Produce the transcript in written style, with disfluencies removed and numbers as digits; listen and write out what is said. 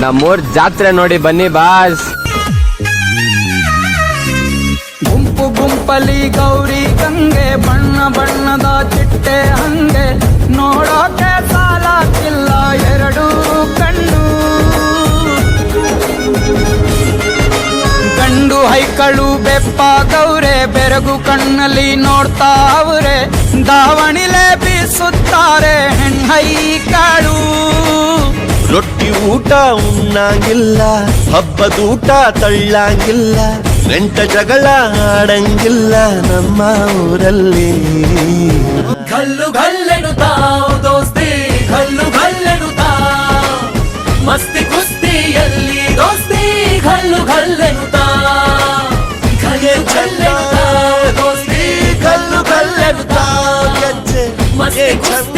ನಮ್ಮೂರ್ ಜಾತ್ರೆ ನೋಡಿ ಬನ್ನಿ ಬಾಸ್. ಗುಂಪು ಗುಂಪಲಿ ಗೌರಿ ಗಂಗೆ, ಬಣ್ಣ ಬಣ್ಣದ ಚಿಟ್ಟೆ ಹಂಗೆ, ನೋಡೋಕೆ ಸಾಲಕ್ಕಿಲ್ಲ ಎರಡು ಕಣ್ಣು. ಗಂಡು ಹೈಕಳು ಬೆಪ್ಪಾಗವ್ರೆ, ಬೆರಗು ಕಣ್ಣಲ್ಲಿ ನೋಡ್ತಾವ್ರೆ, ದಾವಣಿಲೆ ಬೀಸುತ್ತಾರೆ ಹೆಣ್ಣೈಕಳು. ರೊಟ್ಟಿ ಊಟ ಉಣ್ಣಂಗಿಲ್ಲ, ಹಬ್ಬದೂಟ ತಳ್ಳಂಗಿಲ್ಲ, ಗಂಟ ಜಗಳ ಆಡಂಗಿಲ್ಲ ನಮ್ಮ ಊರಲ್ಲಿ. ಗಲ್ಲು ಗಲ್ಲೆನುತ್ತಾವ್ ದೋಸ್ತಿ, ಗಲ್ಲು ಗಲ್ಲೆನುತ್ತಾವ್, ಮಸ್ತಿ ಕುಸ್ತಿಯಲ್ಲಿ ದೋಸ್ತಿ ಗಲ್ಲು ಗಲ್ಲೆನುತ್ತಾವ್, ಗಲ್ಲು ಗಲ್ಲೆನುತ್ತಾವ್ ದೋಸ್ತಿ ಗಲ್ಲು ಗಲ್ಲೆನುತ್ತಾವ್, ಮಸ್ತಿ ಕುಸ್ತಿ